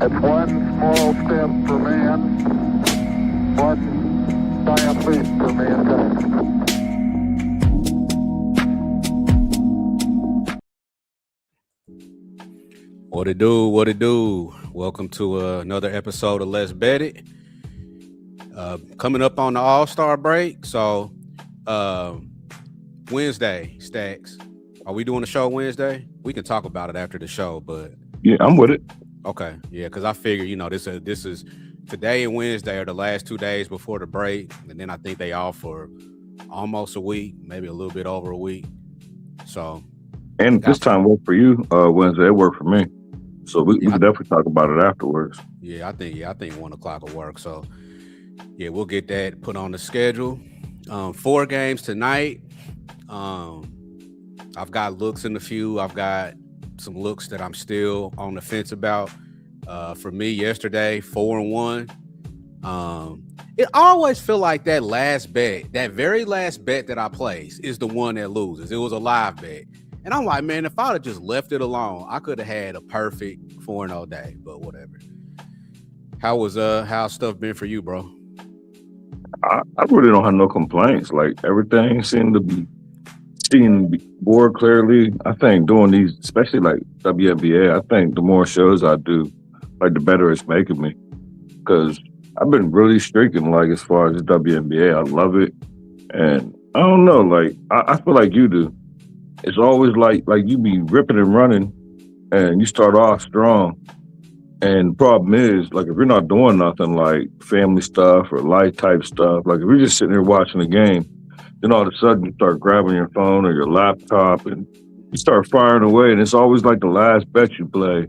It's one small step for man, one giant leap for mankind. What it do? What it do? Welcome to another episode of Let's Bet It. Coming up on the All-Star break. So, Wednesday, Stacks. Are we doing the show Wednesday? We can talk about it after the show, but yeah, I'm with it. Okay, yeah, because I figure this is today and Wednesday are the last 2 days before the break, and then I think they off for almost a week, maybe a little bit over a week. So, and this time worked for you. Wednesday, it worked for me. So we can definitely talk about it afterwards. Yeah, I think 1 o'clock will work. So, yeah, we'll get that put on the schedule. 4 games tonight. I've got looks in a few. I've got some looks that I'm still on the fence about. For me, yesterday, 4-1. It always feel like that last bet, that very last bet that I placed, is the one that loses. It was a live bet. And I'm like, man, if I'd have just left it alone, I could have had a perfect 4-0 day, but whatever. How's stuff been for you, bro? I really don't have no complaints. Like, everything seemed to be seeing more clearly. I think doing these, especially like WNBA, I think the more shows I do, like, the better it's making me. Because I've been really streaking, like, as far as the WNBA. I love it. And I don't know, like, I feel like you do. It's always like you be ripping and running and you start off strong. And the problem is, like, if you're not doing nothing like family stuff or life type stuff, like if you're just sitting there watching the game, then all of a sudden you start grabbing your phone or your laptop and you start firing away. And it's always like the last bet you play,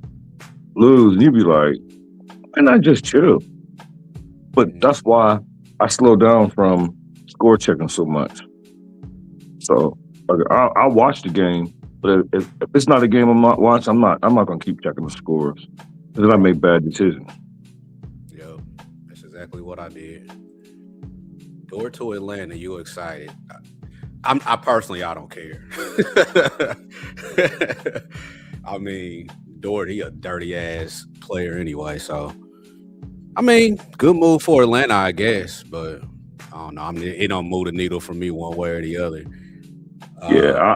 lose. And you be like, why not just chill? But that's why I slow down from score checking so much. So I'll watch the game, but if it's not a game I'm not watching, I'm not gonna keep checking the scores. Then I make bad decisions. Yep, that's exactly what I did. Door to Atlanta, you excited? I personally, I don't care. I mean, Dort, he a dirty ass player anyway. So, I mean, good move for Atlanta, I guess. But I don't know. It don't move the needle for me one way or the other. Yeah,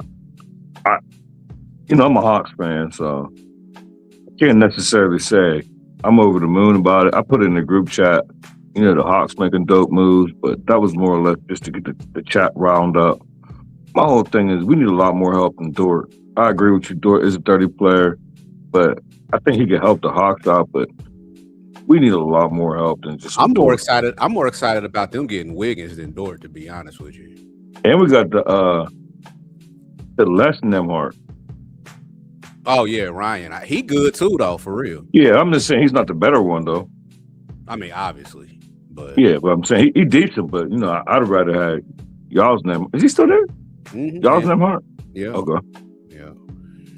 I'm a Hawks fan, so I can't necessarily say I'm over the moon about it. I put it in the group chat, the Hawks making dope moves, but that was more or less just to get the chat round up. My whole thing is we need a lot more help than Dort. I agree with you. Dort is a 30 player, but I think he can help the Hawks out, but we need a lot more help than just I'm more Dort. excited. I'm more excited about them getting Wiggins than Dort, to be honest with you. And we got the Les Nembhard. Oh yeah, Ryan. He good too, though, for real. Yeah, I'm just saying he's not the better one though. I mean, obviously, but yeah, but I'm saying he decent. But I'd rather have y'all's name. Is he still there? Mm-hmm, y'all's Nembhard? Yeah. Okay. Yeah.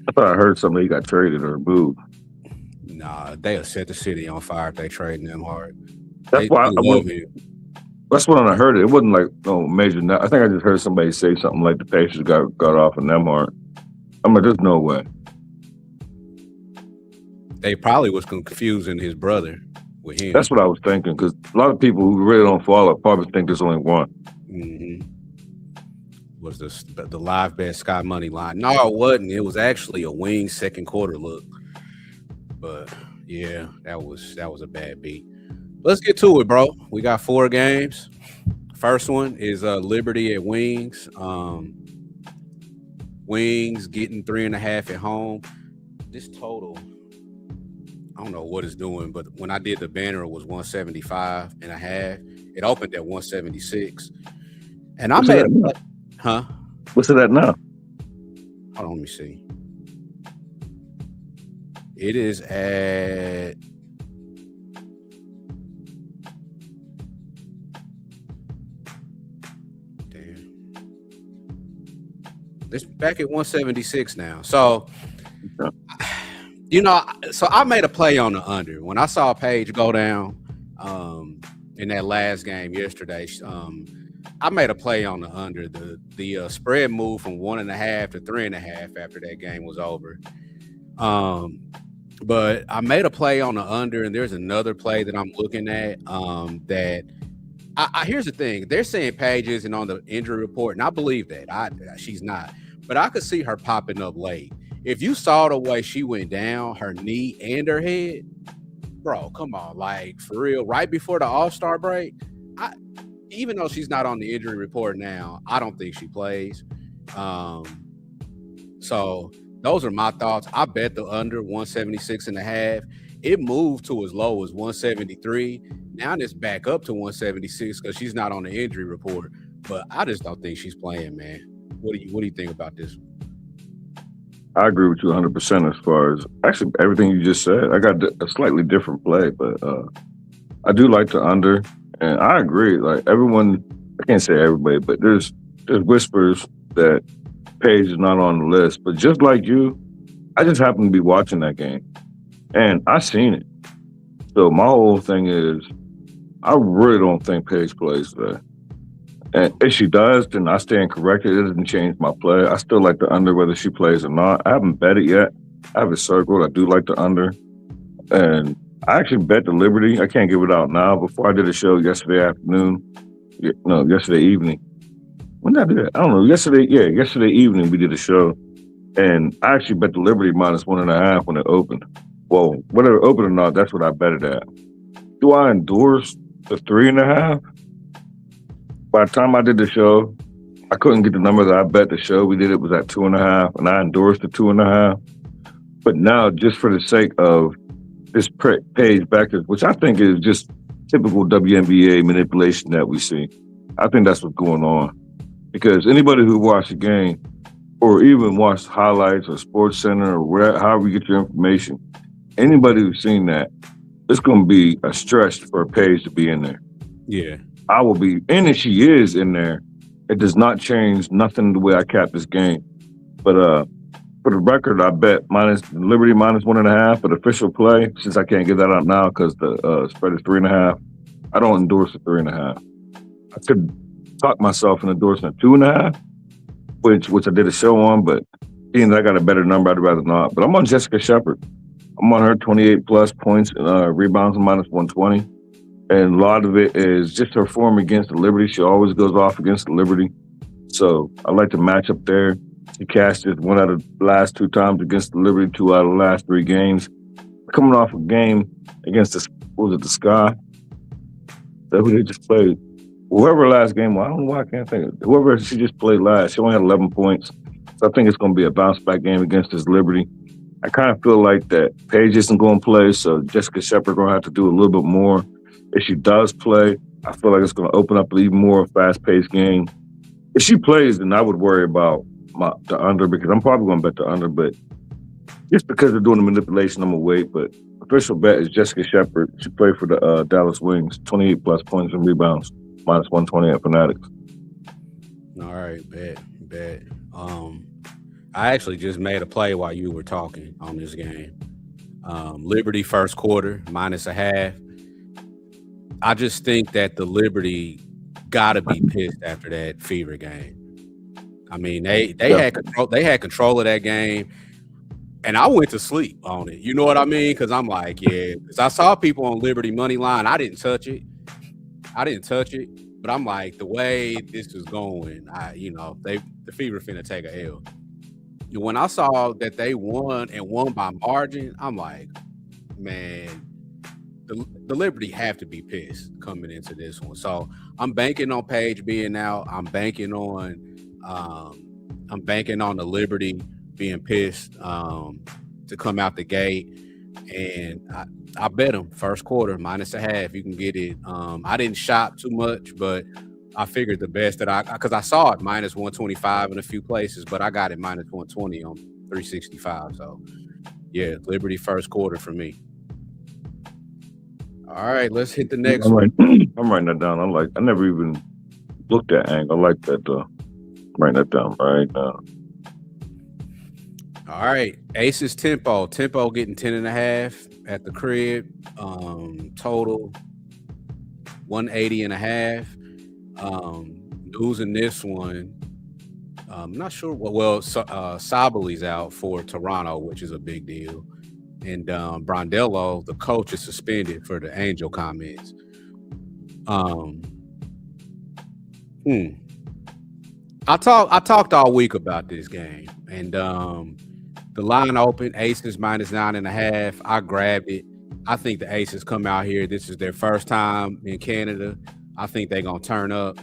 I thought I heard somebody got traded or moved. Nah, they'll set the city on fire if they trade Nembhard. That's why that's when I heard it. It wasn't like no major. I think I just heard somebody say something like the Pacers got off of Nembhard. I'm like, there's no way. They probably was confusing his brother with him. That's what I was thinking, because a lot of people who really don't follow probably think there's only one. Mm-hmm. Was the live bet Sky money line? No, it wasn't. It was actually a wing second quarter look. But yeah, that was a bad beat. Let's get to it, bro. We got 4 games. First one is Liberty at Wings. Wings getting 3.5 at home. This total, I don't know what it's doing, but when I did the banner, it was 175.5. It opened at 176. And I made it. Huh? What's it at now? Hold on, let me see. It is at it's back at 176 now. So so I made a play on the under. When I saw Paige go down in that last game yesterday, I made a play on the under. The spread moved from 1.5 to 3.5 after that game was over. But I made a play on the under, and there's another play that I'm looking at. That here's the thing: they're saying Paige isn't on the injury report, and I believe that. She's not, but I could see her popping up late. If you saw the way she went down, her knee and her head, bro, come on, like for real. Right before the All-Star break, I even though she's not on the injury report now, I don't think she plays. Um, so those are my thoughts. I bet the under 176 and a half. It moved to as low as 173. Now it's back up to 176 because she's not on the injury report. But I just don't think she's playing, man. What do you think about this? I agree with you 100% as far as actually everything you just said. I got a slightly different play, but I do like the under, and I agree. Like everyone, I can't say everybody, but there's whispers that Paige is not on the list. But just like you, I just happened to be watching that game, and I seen it. So my whole thing is, I really don't think Paige plays today. And if she does, then I stand corrected. It doesn't change my play. I still like the under whether she plays or not. I haven't bet it yet. I have it circled. I do like the under. And I actually bet the Liberty. I can't give it out now. Before I did a show yesterday afternoon, no, yesterday evening. When did I do that? I don't know. Yesterday evening we did a show. And I actually bet the Liberty -1.5 when it opened. Well, whether it opened or not, that's what I bet it at. Do I endorse the 3.5? By the time I did the show, I couldn't get the number that I bet the show we did. It was at 2.5, and I endorsed the 2.5. But now, just for the sake of this Paige Bueckers, which I think is just typical WNBA manipulation that we see, I think that's what's going on. Because anybody who watched the game, or even watched highlights or Sports Center or wherever, however you get your information, anybody who's seen that, it's going to be a stretch for a Paige to be in there. Yeah. I will be, and if she is in there, it does not change nothing the way I cap this game. But for the record, I bet Liberty -1.5, but official play, since I can't get that out now because the spread is 3.5, I don't endorse the 3.5. I could talk myself into endorsing a 2.5, which I did a show on, but being that I got a better number, I'd rather not. But I'm on Jessica Shepard. I'm on her 28 plus points, rebounds -120. And a lot of it is just her form against the Liberty. She always goes off against the Liberty. So I like the matchup there. She cashed it 1 out of the last 2 times against the Liberty, 2 out of the last 3 games. Coming off a game against the Sky? That who they just played. Whoever last game, well, I don't know why I can't think of it. Whoever she just played last, she only had 11 points. So I think it's going to be a bounce back game against this Liberty. I kind of feel like that Paige isn't going to play, so Jessica Shepard going to have to do a little bit more. If she does play, I feel like it's going to open up an even more fast-paced game. If she plays, then I would worry about the under because I'm probably going to bet the under. But just because they're doing the manipulation, I'm going to wait. But official bet is Jessica Shepard. She played for the Dallas Wings, 28 plus points and rebounds, -120 at Fanatics. All right, bet. I actually just made a play while you were talking on this game. Liberty first quarter -0.5. I just think that the Liberty got to be pissed after that Fever game. I mean, they had control. They had control of that game, and I went to sleep on it. You know what I mean? Because I'm like, yeah. Because I saw people on Liberty money line. I didn't touch it, but I'm like, the way this is going, the Fever finna take a L. When I saw that they won and won by margin, I'm like, man. The Liberty have to be pissed coming into this one. So I'm banking on Paige being out. I'm banking on the Liberty being pissed to come out the gate. And I bet them first quarter -0.5. You can get it. I didn't shop too much, but I figured the best that because I saw it -125 in a few places, but I got it -120 on 365. So yeah, Liberty first quarter for me. All right, let's hit the next one. I'm writing that down. I never even looked at angle. I like that. Writing that down right now. All right, Aces Tempo getting 10.5 at the crib. Total 180.5. Losing this one. I'm not sure. Well, Sabali's out for Toronto, which is a big deal. and Brondello, the coach, is suspended for the Angel comments. Um, hmm. I talked all week about this game, and the line opened Aces minus 9.5. I grabbed it. I think the Aces come out here. This is their first time in Canada. I think they're gonna turn up.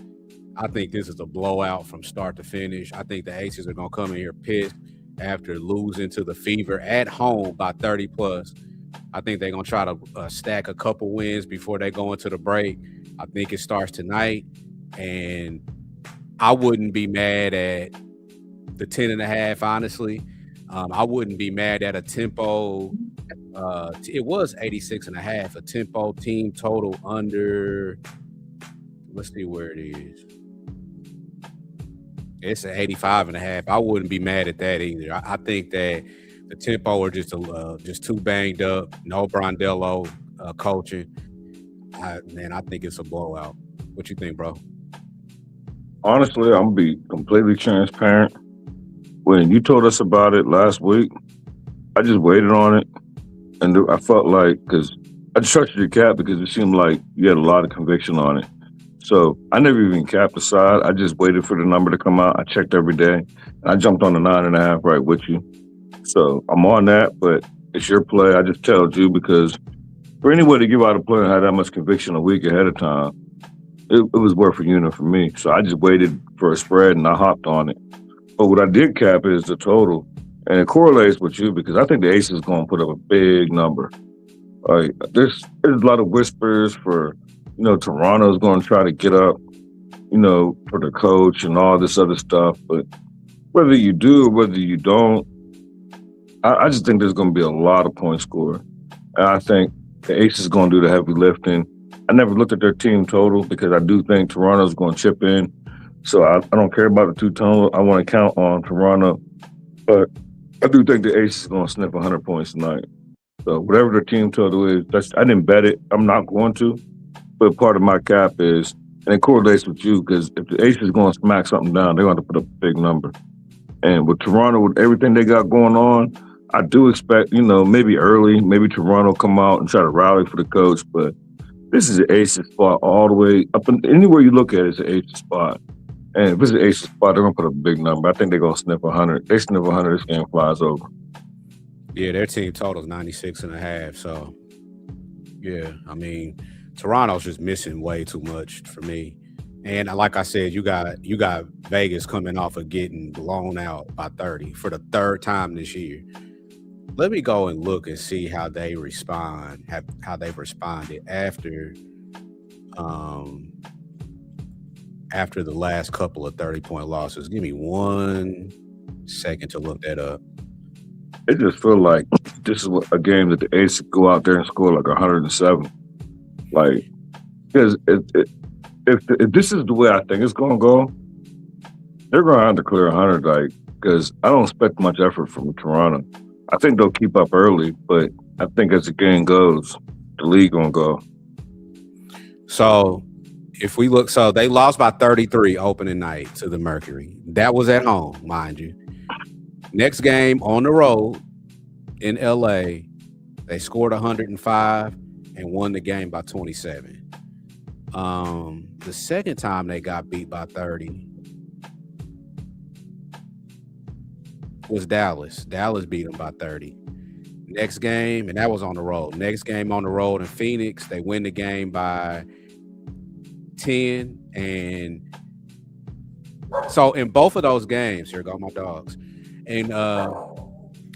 I think this is a blowout from start to finish. I think the Aces are gonna come in here pissed after losing to the Fever at home by 30 plus. I think they're gonna try to stack a couple wins before they go into the break. I think it starts tonight, and I wouldn't be mad at the 10.5. Honestly, I wouldn't be mad at a tempo. It was 86.5. A tempo team total under. Let's see where it is. It's an 85.5. I wouldn't be mad at that either. I think that the tempo are just too banged up. No Brondello coaching. I think it's a blowout. What you think, bro? Honestly, I'm gonna be completely transparent. When you told us about it last week, I just waited on it, and I felt like because I trusted your cap because it seemed like you had a lot of conviction on it. So I never even capped the side. I just waited for the number to come out. I checked every day, and I jumped on the 9.5 right with you. So I'm on that, but it's your play. I just told you because for anybody to give out a play and have that much conviction a week ahead of time, it was worth a unit for me. So I just waited for a spread and I hopped on it. But what I did cap is the total, and it correlates with you because I think the Aces is going to put up a big number. Like there's a lot of whispers for, Toronto's going to try to get up, for the coach and all this other stuff. But whether you do or whether you don't, I just think there's going to be a lot of points scored. And I think the Aces is going to do the heavy lifting. I never looked at their team total because I do think Toronto's going to chip in. So I don't care about the two total. I want to count on Toronto. But I do think the Aces is going to sniff 100 points tonight. So whatever their team total is, I didn't bet it. I'm not going to. But part of my cap is, and it correlates with you, because if the Aces is going to smack something down, they're going to put up a big number. And with Toronto, with everything they got going on, I do expect, maybe early, maybe Toronto come out and try to rally for the coach. But this is an Aces spot all the way up. Anywhere you look at it, it's an Aces spot. And if it's an Aces spot, they're going to put a big number. I think they're going to sniff 100. They sniff 100, this game flies over. Yeah, their team total is 96.5. So, yeah, I mean, Toronto's just missing way too much for me. And like I said, you got Vegas coming off of getting blown out by 30 for the third time this year. Let me go and look and see how they respond, how they've responded after the last couple of 30-point losses. Give me 1 second to look that up. It just feels like this is a game that the Aces go out there and score like 107. Like, because if this is the way I think it's going to go, they're going to have to clear 100. Like, because I don't expect much effort from Toronto. I think they'll keep up early, but I think as the game goes, the league going to go. So if we look, so they lost by 33 opening night to the Mercury. That was at home, mind you. Next game on the road in LA, they scored 105 and won the game by 27. The second time they got beat by 30 was Dallas. Dallas beat them by 30. Next game, and that was on the road. Next game on the road in Phoenix, they win the game by 10. And so in both of those games, here go my dogs. And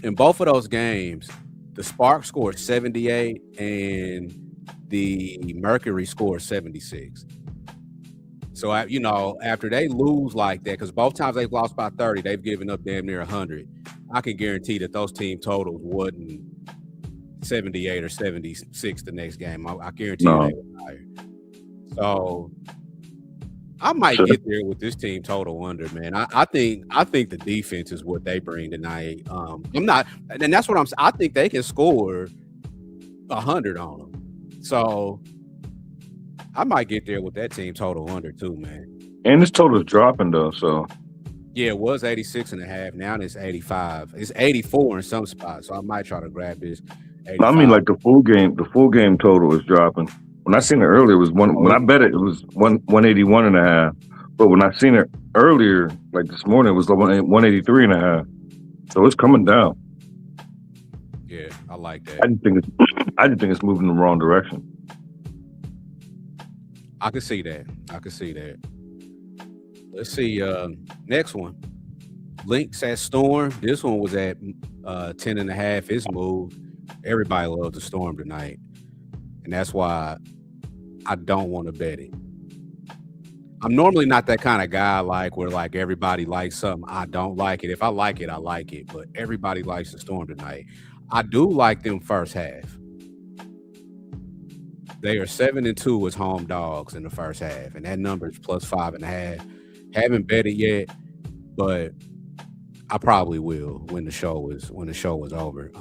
in both of those games, the Sparks scored 78 and the Mercury scored 76. So, after they lose like that, because both times they've lost by 30, they've given up damn near 100. I can guarantee that those team totals wasn't 78 or 76 the next game. I guarantee you they were higher. So I might get there with this team total under, man. I think the defense is what they bring tonight. I'm not, and that's what I think they can score 100 on them. So I might get there with that team total under too, man. And this total is dropping though, so yeah, it was 86.5. Now it's 85. It's 84 in some spots. So I might try to grab this I mean, 85. like the full game total is dropping. When I seen it earlier, it was one. When I bet it, it was 181.5. But when I seen it earlier, like this morning, it was 183.5. So it's coming down. Yeah, I like that. I just think it's moving in the wrong direction. I can see that. Let's see. Next one. Lynx at Storm. This one was at 10.5. It's moved. Everybody loved the Storm tonight. And that's why I don't want to bet it. I'm normally not that kind of guy where everybody likes something. I don't like it. If I like it, I like it. But everybody likes the Storm tonight. I do like them first half. They are 7-2 as home dogs in the first half. And that number is plus 5.5. Haven't bet it yet, but I probably will when the show is over.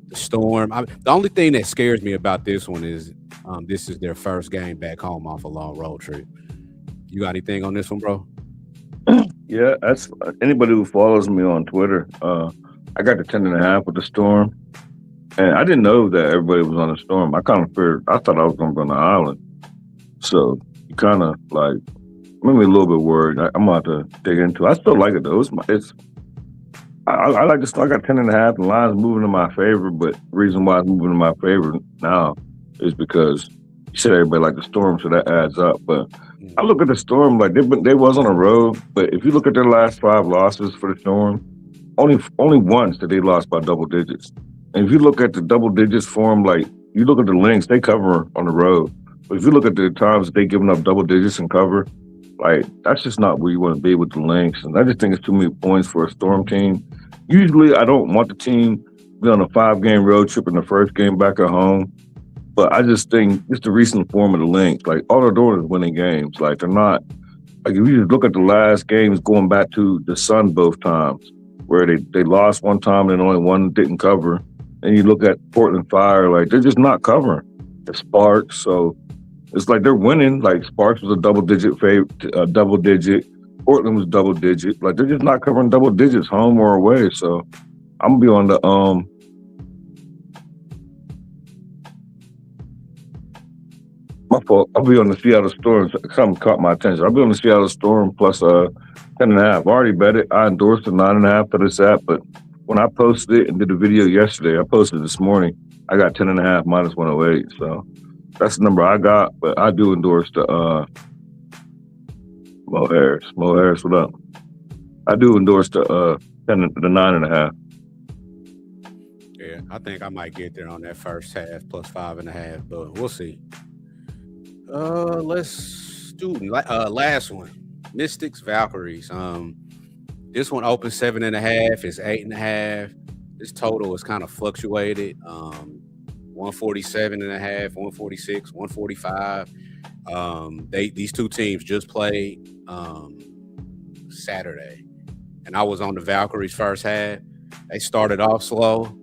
The Storm. The only thing that scares me about this one is this is their first game back home off a long road trip. You got anything on this one, bro? Yeah, that's anybody who follows me on Twitter. I got the 10.5 with the Storm, and I didn't know that everybody was on the Storm. I kind of feared. I thought I was going to go on the island, so you kind of made me a little bit worried. I'm about to dig into it. I still like it though. I like the Storm. I got 10.5. The line's moving in my favor, but the reason why it's moving in my favor now is because you said everybody like the Storm, so that adds up. But I look at the Storm they was on the road, but if you look at their last 5 losses for the Storm, only once that they lost by double digits. And if you look at the double digits for them, you look at the Lynx, they cover on the road. But if you look at the times that they giving up double digits and cover, that's just not where you want to be with the Lynx. And I just think it's too many points for a Storm team. Usually, I don't want the team to be on a 5-game road trip in the first game back at home. But I just think it's the recent form of the Lynx. All they're doing is winning games. They're not. If you just look at the last games going back to the Sun both times, where they lost one time and only one didn't cover. And you look at Portland Fire, they're just not covering. The Sparks, so it's they're winning. Sparks was a double-digit favorite, double-digit. Portland was double-digit. They're just not covering double digits home or away. So I'm gonna be on the my fault. I'll be on the Seattle Storm. Something caught my attention. I'll be on the Seattle Storm plus 10.5. I already bet it. I endorsed the 9.5 that it's at, but when I posted it and did a video yesterday, I posted it this morning. I got 10.5 minus 108. So that's the number I got, but I do endorse the Mo Harris. Mo Harris, what up? I do endorse the 9.5. Yeah, I think I might get there on that first half plus 5.5, but we'll see. Let's do last one. Mystics Valkyries. This one opened 7.5. It's 8.5. This total is kind of fluctuated. 147.5, 146, 145. These two teams just played Saturday, and I was on the Valkyries first half. They started off slow.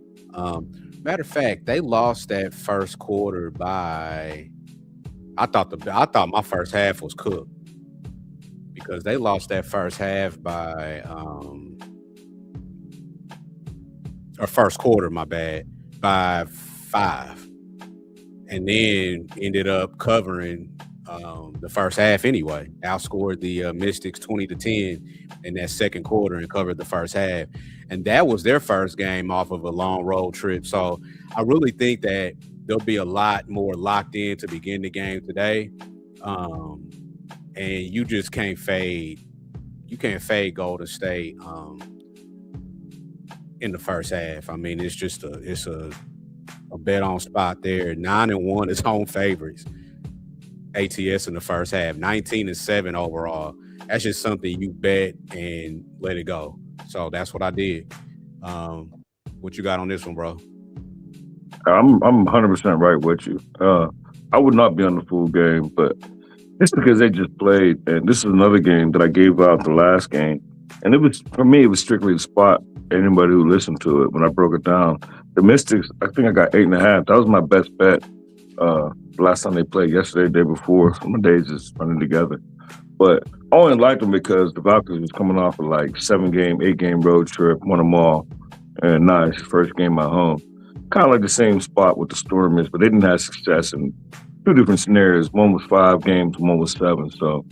Matter of fact, they lost that first quarter by. I thought my first half was cooked because they lost that first half by or first quarter, my bad, by 5, and then ended up covering the first half anyway. Outscored the Mystics 20-10 in that second quarter and covered the first half, and that was their first game off of a long road trip. So I really think that there'll be a lot more locked in to begin the game today. And you just can't fade. You can't fade Golden State in the first half. I mean, it's a bet on spot there. 9-1 is home favorites. ATS in the first half. 19-7 overall. That's just something you bet and let it go. So that's what I did. What you got on this one, bro? I'm 100% right with you. I would not be on the full game, but it's because they just played, and this is another game that I gave out the last game, and it was, for me, it was strictly the spot. Anybody who listened to it when I broke it down, the Mystics, I think I got 8.5. That was my best bet. Last time they played, yesterday, the day before. Some of the days just running together, but I only liked them because the Valkyries was coming off of 7-game, 8-game road trip, won them all, and nice first game at home. kind of like the same spot with the Storm is, but they didn't have success in two different scenarios. One was 5 games, one was 7. So,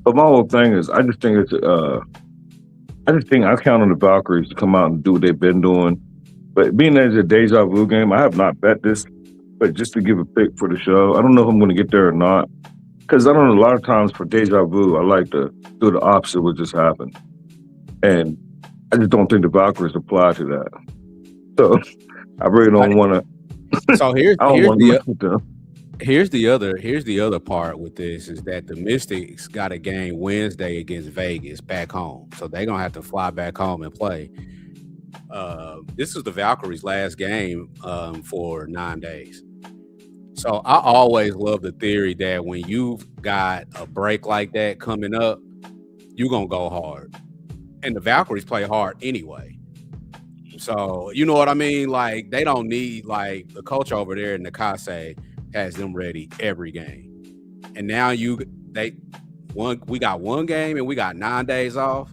but my whole thing is, I just think I count on the Valkyries to come out and do what they've been doing. But being that it's a deja vu game, I have not bet this, but just to give a pick for the show, I don't know if I'm going to get there or not. Because I don't know, a lot of times for deja vu, I like to do the opposite of what just happened. And I just don't think the Valkyries apply to that. So I really don't want to. So here's the other part with this is that the Mystics got a game Wednesday against Vegas back home, so they're gonna have to fly back home and play. This is the Valkyries' last game for 9 days. So I always love the theory that when you've got a break like that coming up, you're gonna go hard, and the Valkyries play hard anyway. So you know what I mean? Like they don't need, like the coach over there in Nakase has them ready every game. And now we got one game and we got 9 days off.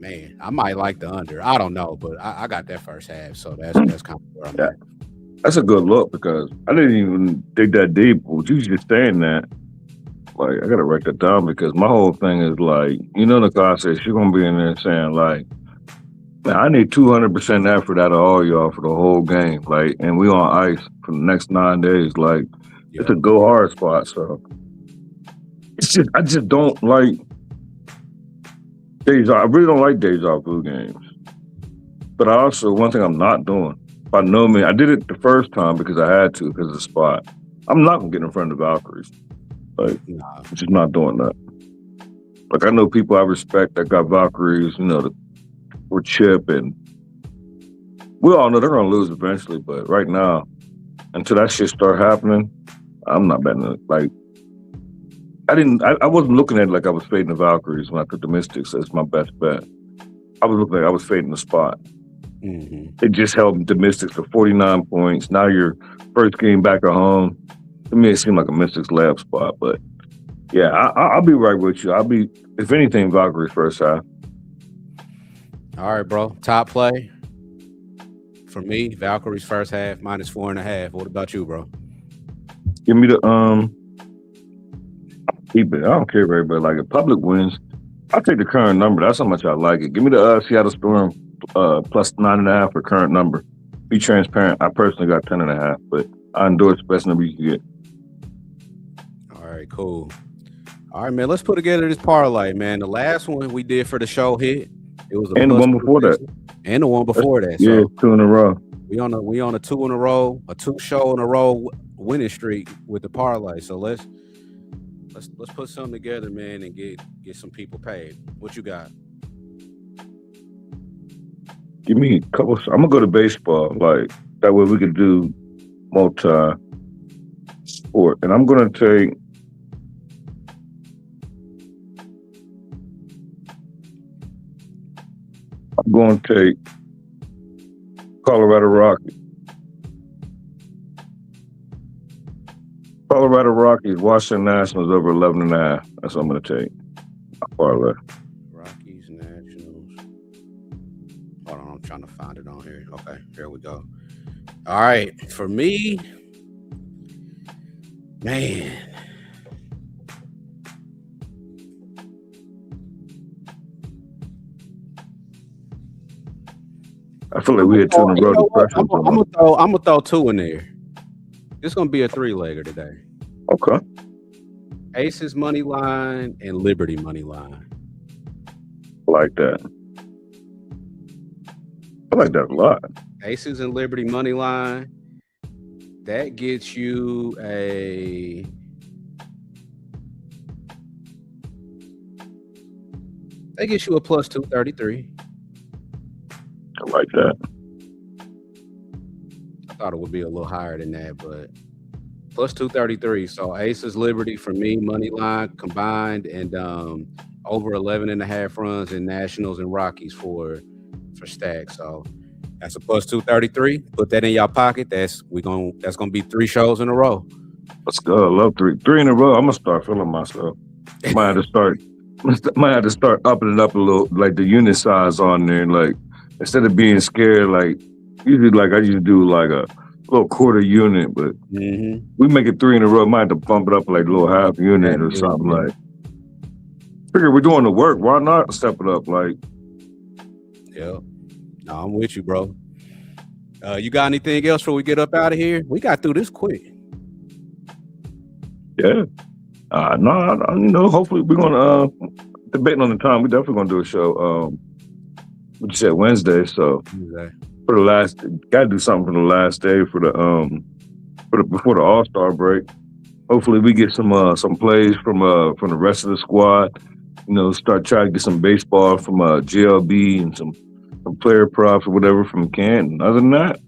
Man, I might like the under. I don't know, but I got that first half. So that's kind of where I'm at. That's a good look because I didn't even dig that deep. But you just saying that, like, I gotta write that down because my whole thing is like, Nakase, she's gonna be in there saying like, man, I need 200% effort out of all y'all for the whole game. Like, and we on ice for the next 9 days. Like, It's a go hard spot. So it's just, I just don't like I really don't like deja vu games. But I also, one thing I'm not doing, by no means, I did it the first time because I had to, because of the spot. I'm not gonna get in front of the Valkyries. Like, I'm just not doing that. Like, I know people I respect that got Valkyries, or Chip, and we all know they're gonna lose eventually. But right now, until that shit start happening, I'm not betting it. Like, I wasn't looking at it like I was fading the Valkyries when I took the Mystics as my best bet. I was looking like I was fading the spot. Mm-hmm. It just held the Mystics to 49 points. Now your first game back at home. To me, it seemed like a Mystics lab spot. But yeah, I'll be right with you. I'll be, if anything, Valkyries first half. All right, bro. Top play for me, Valkyries first half -4.5. What about you, bro? Give me the keep it. I don't care if everybody like it. Public wins. I'll take the current number. That's how much I like it. Give me the Seattle Storm plus 9.5 for current number. Be transparent. I personally got 10.5, but I endorse the best number you can get. All right, cool. All right, man. Let's put together this parlay, man. The last one we did for the show hit. It was and the one before that. And the one before that. Yeah, so 2 in a row. We on a 2 in a row, a 2 show in a row winning streak with the parlay. So let's put something together, man, and get some people paid. What you got? Give me a couple. I'm gonna go to baseball. Like that way we can do multi sport, and I'm gonna take. I'm going to take Colorado Rockies. Colorado Rockies, Washington Nationals over 11.5. That's what I'm going to take. Parlay. Rockies, Nationals. Hold on, I'm trying to find it on here. Okay, here we go. All right, for me, man. I feel like we had 2 in a row. I'm gonna throw 2 in there. It's gonna be a 3-legger today. Okay. Aces money line and Liberty money line. I like that. I like that a lot. Aces and Liberty money line. That gets you a plus 233. I like that. I thought it would be a little higher than that, but plus 233. So Aces Liberty for me, money line combined, and over 11.5 runs in Nationals and Rockies for stack. So that's a plus 233. Put that in your pocket. That's gonna be 3 shows in a row. Let's go. I love 3 in a row. I'm gonna start feeling myself. Might have to start upping it up a little, like the unit size on there. Like instead of being scared, like Usually, like I usually do like a little quarter unit, but Mm-hmm. we make it 3 in a row. Might have to bump it up like a little half unit or something. Yeah. Like, figure we're doing the work. Why not step it up? Like, Yeah. No, I'm with you, bro. You got anything else before we get up out of here? We got through this quick. yeah. No, hopefully we're gonna debating on the time. We're definitely gonna do a show. What you said Wednesday, so Okay. for the last, gotta do something for the last day for the before the All-Star break. Hopefully we get some plays from the rest of the squad. You know, start trying to get some baseball from GLB and some player props or whatever from Canton. Other than that,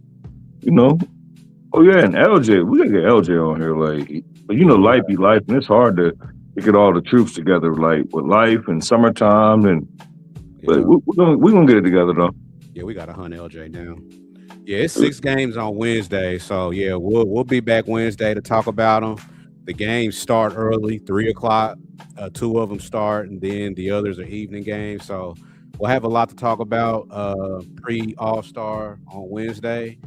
you know, oh yeah, and LJ, we gotta get LJ on here. Like, but you know, life be life, and it's hard to get all the troops together, like with life and summertime, and but we're gonna get it together though. Yeah, we got to hunt LJ down. Yeah, it's 6 games on Wednesday, so yeah, we'll be back Wednesday to talk about them. The games start early, 3:00. 2 of them start, and then the others are evening games. So we'll have a lot to talk about pre-All-Star on Wednesday.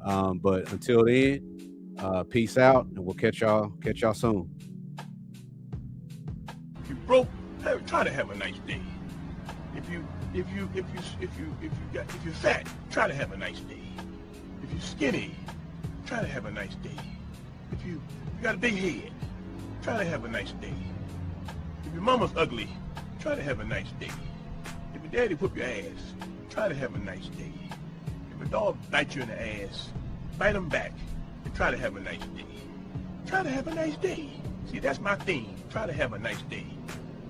But until then, peace out, and we'll catch y'all soon. If you broke, try to have a nice day. If you're fat, try to have a nice day. If you're skinny, try to have a nice day. If you got a big head, try to have a nice day. If your mama's ugly, try to have a nice day. If your daddy whoop your ass, try to have a nice day. If a dog bites you in the ass, bite him back and try to have a nice day. Try to have a nice day. See, that's my theme. Try to have a nice day.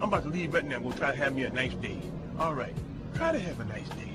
I'm about to leave right now and go try to have me a nice day. All right. Try to have a nice day.